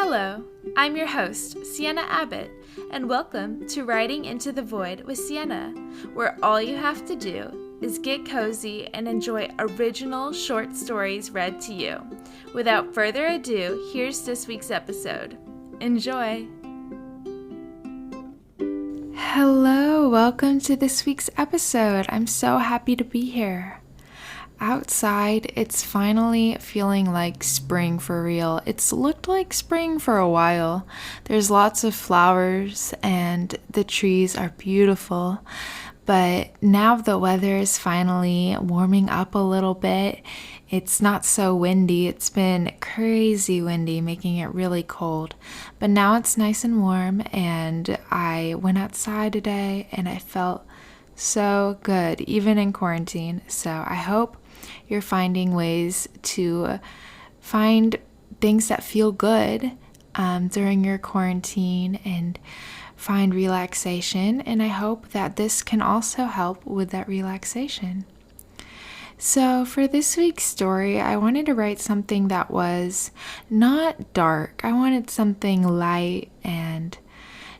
Hello, I'm your host, Siena Abbott, and welcome to Riding into the Void with Siena, where all you have to do is get cozy and enjoy original short stories read to you. Without further ado, here's this week's episode. Enjoy! Hello, welcome to this week's episode. I'm so happy to be here. Outside, it's finally feeling like spring for real. It's looked like spring for a while. There's lots of flowers and the trees are beautiful. But now the weather is finally warming up a little bit. It's not so windy. It's been crazy windy, making it really cold. But now it's nice and warm, and I went outside today and I felt so good, even in quarantine. So I hope you're finding ways to find things that feel good during your quarantine and find relaxation. And I hope that this can also help with that relaxation. So for this week's story, I wanted to write something that was not dark. I wanted something light and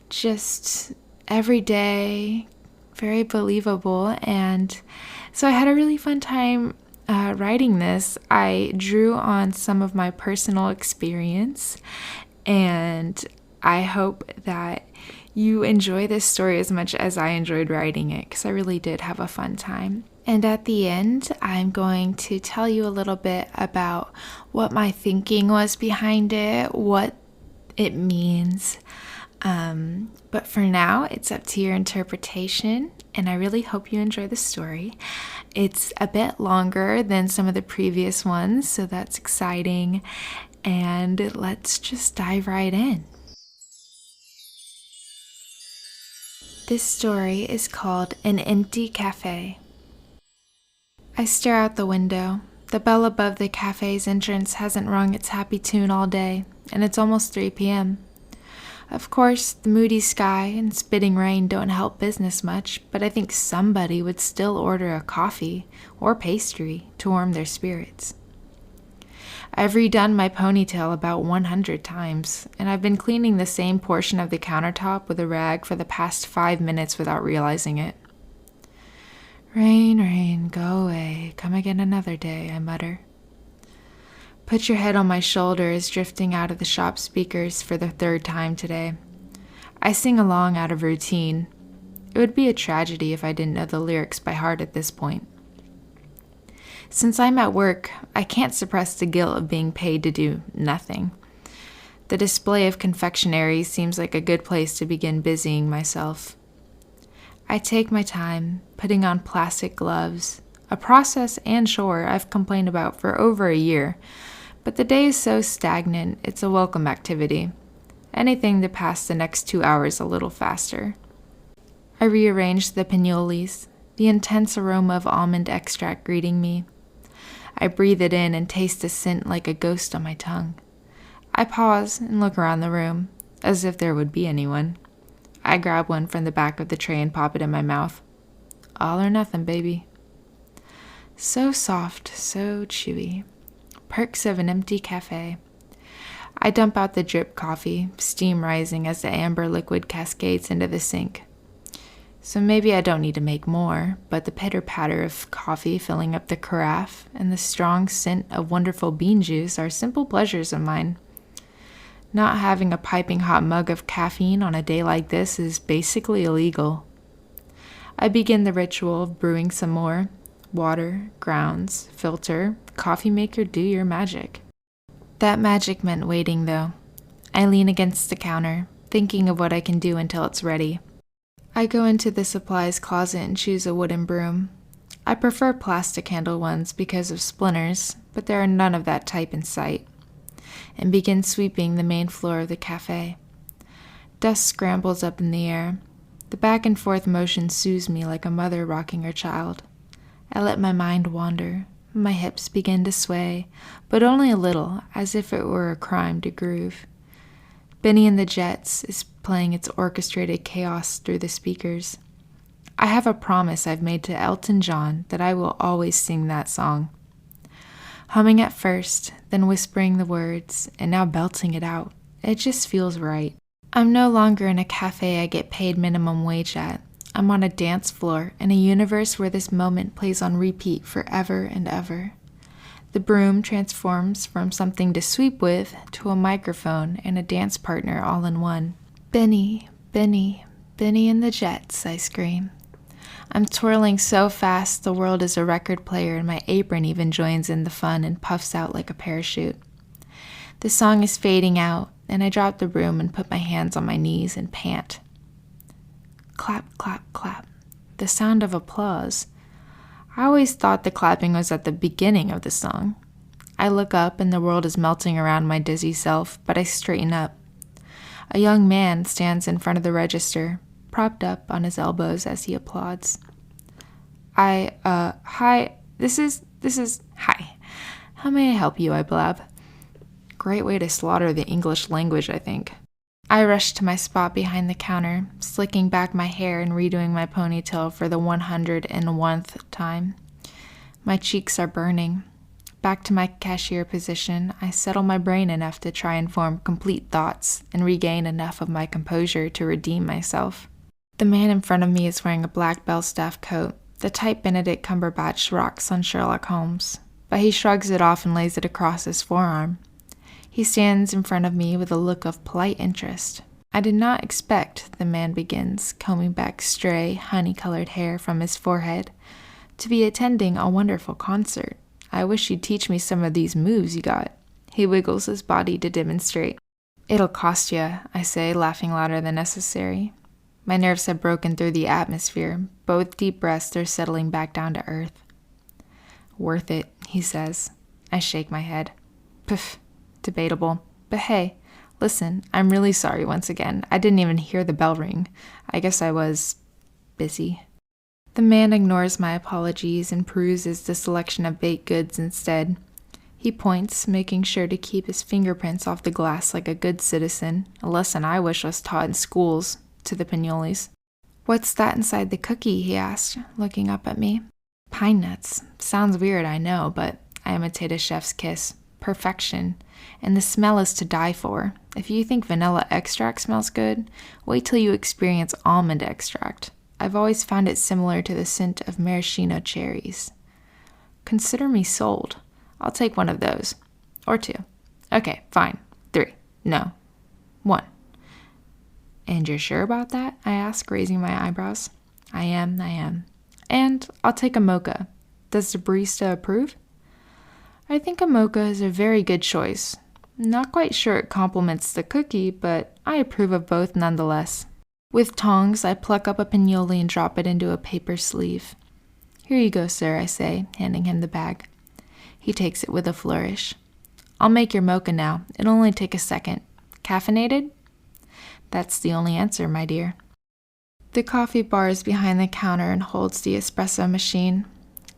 just everyday, very believable. And so I had a really fun time writing this. I drew on some of my personal experience, and I hope that you enjoy this story as much as I enjoyed writing it, because I really did have a fun time. And at the end, I'm going to tell you a little bit about what my thinking was behind it, what it means. But for now, it's up to your interpretation, and I really hope you enjoy the story. It's a bit longer than some of the previous ones, so that's exciting. And let's just dive right in. This story is called An Empty Cafe. I stare out the window. The bell above the cafe's entrance hasn't rung its happy tune all day, and it's almost 3 p.m. Of course, the moody sky and spitting rain don't help business much, but I think somebody would still order a coffee or pastry to warm their spirits. I've redone my ponytail about 100 times, and I've been cleaning the same portion of the countertop with a rag for the past 5 minutes without realizing it. Rain, rain, go away, come again another day, I mutter. Put Your Head on My Shoulder is drifting out of the shop speakers for the 3rd time today. I sing along out of routine. It would be a tragedy if I didn't know the lyrics by heart at this point. Since I'm at work, I can't suppress the guilt of being paid to do nothing. The display of confectionery seems like a good place to begin busying myself. I take my time, putting on plastic gloves, a process and chore I've complained about for over a year. But the day is so stagnant, it's a welcome activity. Anything to pass the next 2 hours a little faster. I rearrange the pinolies, the intense aroma of almond extract greeting me. I breathe it in and taste the scent like a ghost on my tongue. I pause and look around the room, as if there would be anyone. I grab one from the back of the tray and pop it in my mouth. All or nothing, baby. So soft, so chewy. Perks of an empty cafe. I dump out the drip coffee, steam rising as the amber liquid cascades into the sink. So maybe I don't need to make more, but the pitter-patter of coffee filling up the carafe and the strong scent of wonderful bean juice are simple pleasures of mine. Not having a piping hot mug of caffeine on a day like this is basically illegal. I begin the ritual of brewing some more. Water, grounds, filter, coffee maker, do your magic. That magic meant waiting, though. I lean against the counter, thinking of what I can do until it's ready. I go into the supplies closet and choose a wooden broom. I prefer plastic handle ones because of splinters, but there are none of that type in sight, and begin sweeping the main floor of the cafe. Dust scrambles up in the air. The back and forth motion soothes me like a mother rocking her child. I let my mind wander. My hips begin to sway, but only a little, as if it were a crime to groove. Benny and the Jets is playing its orchestrated chaos through the speakers. I have a promise I've made to Elton John that I will always sing that song. Humming at first, then whispering the words, and now belting it out. It just feels right. I'm no longer in a cafe I get paid minimum wage at. I'm on a dance floor in a universe where this moment plays on repeat forever and ever. The broom transforms from something to sweep with to a microphone and a dance partner all in one. Benny, Benny, Benny and the Jets, I scream. I'm twirling so fast the world is a record player and my apron even joins in the fun and puffs out like a parachute. The song is fading out and I drop the broom and put my hands on my knees and pant. Clap, clap, clap. The sound of applause. I always thought the clapping was at the beginning of the song. I look up and the world is melting around my dizzy self, but I straighten up. A young man stands in front of the register, propped up on his elbows as he applauds. Hi, this is, hi. How may I help you, I blab. Great way to slaughter the English language, I think. I rush to my spot behind the counter, slicking back my hair and redoing my ponytail for the 101th time. My cheeks are burning. Back to my cashier position, I settle my brain enough to try and form complete thoughts and regain enough of my composure to redeem myself. The man in front of me is wearing a black Belstaff coat, the type Benedict Cumberbatch rocks on Sherlock Holmes, but he shrugs it off and lays it across his forearm. He stands in front of me with a look of polite interest. I did not expect, the man begins, combing back stray, honey-colored hair from his forehead, to be attending a wonderful concert. I wish you'd teach me some of these moves you got. He wiggles his body to demonstrate. It'll cost you, I say, laughing louder than necessary. My nerves have broken through the atmosphere, but with deep breaths they're settling back down to earth. Worth it, he says. I shake my head. Pff. Debatable. But hey, listen, I'm really sorry once again. I didn't even hear the bell ring. I guess I was busy. The man ignores my apologies and peruses the selection of baked goods instead. He points, making sure to keep his fingerprints off the glass like a good citizen, a lesson I wish was taught in schools, to the Pignolis. What's that inside the cookie, he asked, looking up at me. Pine nuts. Sounds weird, I know, but I imitate a chef's kiss. Perfection. And the smell is to die for. If you think vanilla extract smells good, wait till you experience almond extract. I've always found it similar to the scent of maraschino cherries. Consider me sold. I'll take one of those. Or two. Okay, fine. 3. No. 1. And you're sure about that? I ask, raising my eyebrows. I am. And I'll take a mocha. Does the barista approve? I think a mocha is a very good choice. Not quite sure it complements the cookie, but I approve of both nonetheless. With tongs, I pluck up a pinoli and drop it into a paper sleeve. Here you go, sir, I say, handing him the bag. He takes it with a flourish. I'll make your mocha now. It'll only take a second. Caffeinated? That's the only answer, my dear. The coffee bar is behind the counter and holds the espresso machine.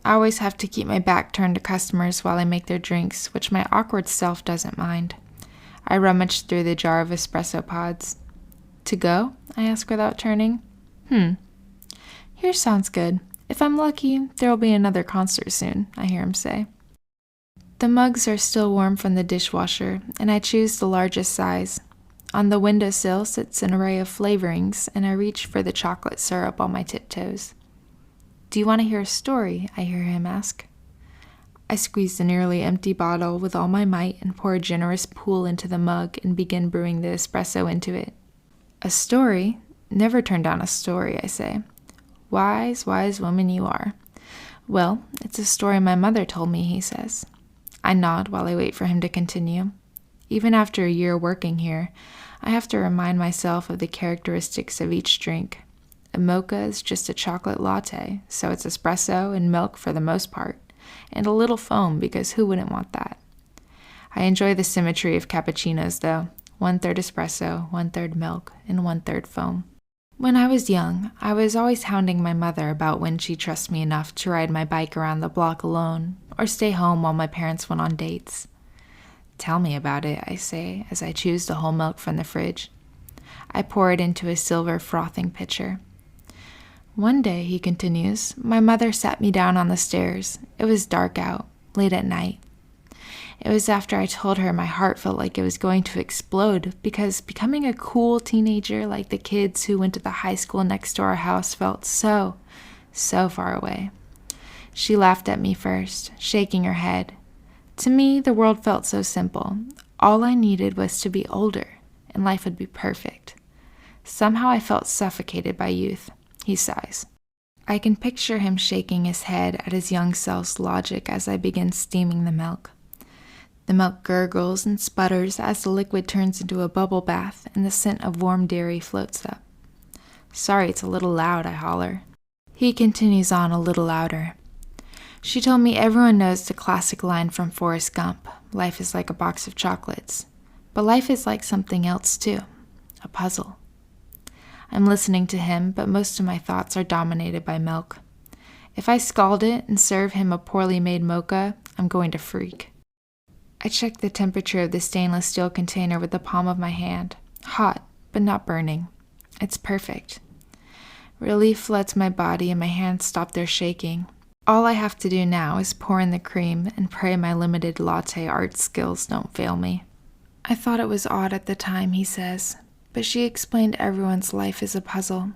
I always have to keep my back turned to customers while I make their drinks, which my awkward self doesn't mind. I rummage through the jar of espresso pods. To go? I ask without turning. Here sounds good. If I'm lucky, there'll be another concert soon, I hear him say. The mugs are still warm from the dishwasher, and I choose the largest size. On the windowsill sits an array of flavorings, and I reach for the chocolate syrup on my tiptoes. Do you want to hear a story? I hear him ask. I squeeze the nearly empty bottle with all my might and pour a generous pool into the mug and begin brewing the espresso into it. A story? Never turn down a story, I say. Wise, wise woman you are. Well, it's a story my mother told me, he says. I nod while I wait for him to continue. Even after a year working here, I have to remind myself of the characteristics of each drink. A mocha is just a chocolate latte, so it's espresso and milk for the most part, and a little foam because who wouldn't want that? I enjoy the symmetry of cappuccinos, though. 1/3 espresso, 1/3 milk, and 1/3 foam. When I was young, I was always hounding my mother about when she'd trust me enough to ride my bike around the block alone, or stay home while my parents went on dates. Tell me about it, I say, as I choose the whole milk from the fridge. I pour it into a silver frothing pitcher. One day, he continues, my mother sat me down on the stairs. It was dark out, late at night. It was after I told her my heart felt like it was going to explode because becoming a cool teenager like the kids who went to the high school next to our house felt so far away. She laughed at me first, shaking her head. To me, the world felt so simple. All I needed was to be older, and life would be perfect. Somehow I felt suffocated by youth, he sighs. I can picture him shaking his head at his young self's logic as I begin steaming the milk. The milk gurgles and sputters as the liquid turns into a bubble bath and the scent of warm dairy floats up. Sorry, it's a little loud, I holler. He continues on a little louder. She told me everyone knows the classic line from Forrest Gump, life is like a box of chocolates. But life is like something else too, a puzzle. I'm listening to him, but most of my thoughts are dominated by milk. If I scald it and serve him a poorly made mocha, I'm going to freak. I check the temperature of the stainless steel container with the palm of my hand. Hot, but not burning. It's perfect. Relief floods my body and my hands stop their shaking. All I have to do now is pour in the cream and pray my limited latte art skills don't fail me. I thought it was odd at the time, he says, but she explained everyone's life is a puzzle.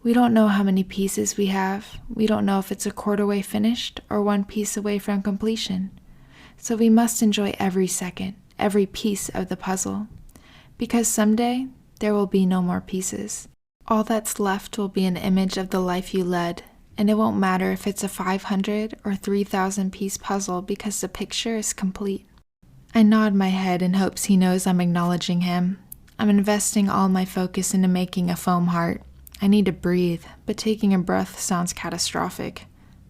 We don't know how many pieces we have. We don't know if it's a quarter way finished or one piece away from completion. So we must enjoy every second, every piece of the puzzle. Because someday, there will be no more pieces. All that's left will be an image of the life you led, and it won't matter if it's a 500 or 3,000 piece puzzle because the picture is complete. I nod my head in hopes he knows I'm acknowledging him. I'm investing all my focus into making a foam heart. I need to breathe, but taking a breath sounds catastrophic.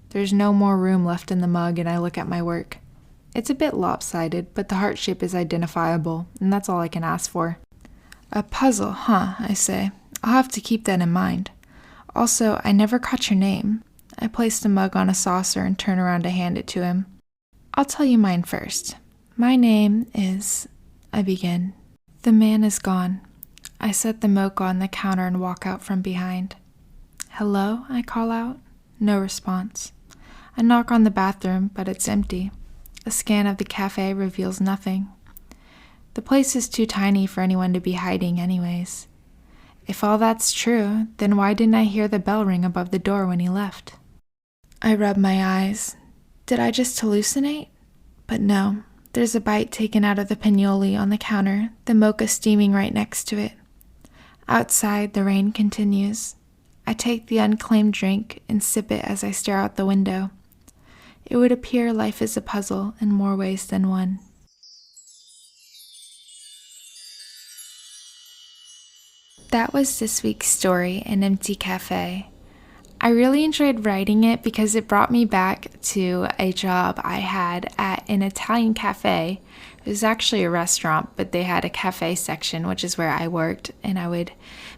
There's no more room left in the mug and I look at my work. It's a bit lopsided, but the heart shape is identifiable, and that's all I can ask for. A puzzle, huh, I say. I'll have to keep that in mind. Also, I never caught your name. I place the mug on a saucer and turn around to hand it to him. I'll tell you mine first. My name is... I begin. The man is gone. I set the mocha on the counter and walk out from behind. Hello, I call out. No response. I knock on the bathroom, but it's empty. A scan of the cafe reveals nothing. The place is too tiny for anyone to be hiding anyways. If all that's true, then why didn't I hear the bell ring above the door when he left? I rub my eyes. Did I just hallucinate? But no, there's a bite taken out of the pinoli on the counter, the mocha steaming right next to it. Outside, the rain continues. I take the unclaimed drink and sip it as I stare out the window. It would appear life is a puzzle in more ways than one. That was this week's story, An Empty Cafe. I really enjoyed writing it because it brought me back to a job I had at an Italian cafe. It was actually a restaurant, but they had a cafe section, which is where I worked, and I would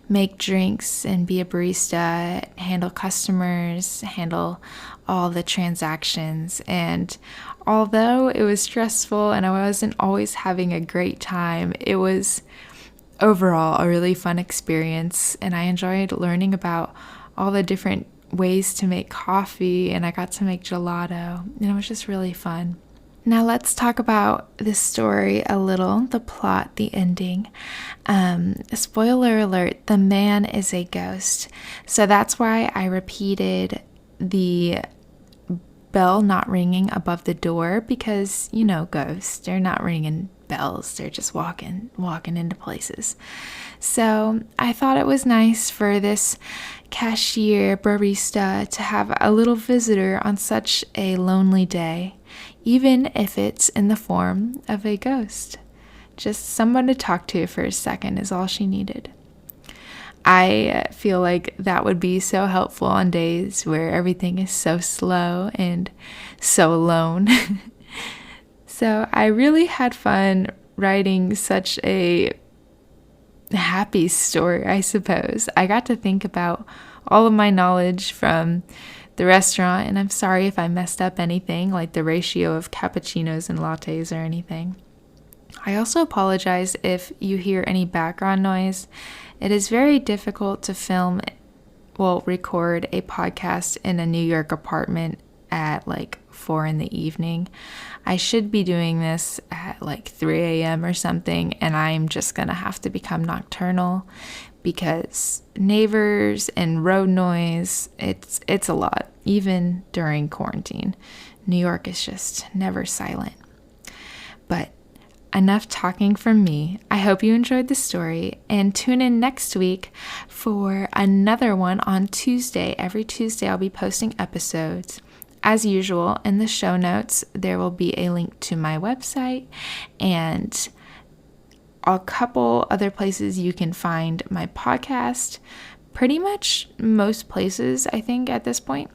make drinks and be a barista, handle customers, handle all the transactions. And although it was stressful and I wasn't always having a great time, it was overall a really fun experience, and I enjoyed learning about all the different ways to make coffee, and I got to make gelato, and it was just really fun. Now let's talk about the story a little, the plot, the ending. Spoiler alert, the man is a ghost. So that's why I repeated the bell not ringing above the door, because, you know, ghosts, they're not ringing bells, they're just walking into places. So I thought it was nice for this cashier barista to have a little visitor on such a lonely day, even if it's in the form of a ghost. Just someone to talk to for a second is all she needed. I feel like that would be so helpful on days where everything is so slow and so alone. So I really had fun writing such a happy story, I suppose. I got to think about all of my knowledge from the restaurant, and I'm sorry if I messed up anything, like the ratio of cappuccinos and lattes or anything. I also apologize if you hear any background noise. It is very difficult to record a podcast in a New York apartment at like 4 in the evening. I should be doing this at like 3 a.m. or something, and I'm just gonna have to become nocturnal because neighbors and road noise, it's a lot, even during quarantine. New York is just never silent. But enough talking from me. I hope you enjoyed the story, and tune in next week for another one on Tuesday. Every Tuesday I'll be posting episodes. As usual, in the show notes, there will be a link to my website and a couple other places you can find my podcast. Pretty much most places, I think, at this point.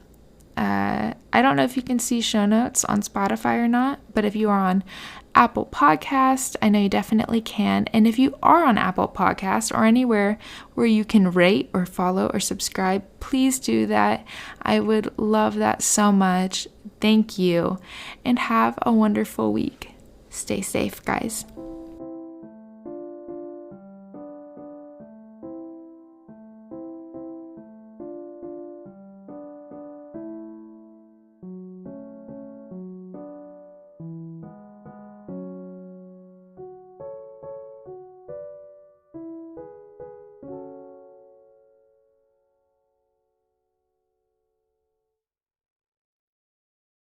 I don't know if you can see show notes on Spotify or not, but if you are on Apple Podcast, I know you definitely can. And if you are on Apple Podcast or anywhere where you can rate or follow or subscribe, please do that. I would love that so much. Thank you, and have a wonderful week. Stay safe, guys.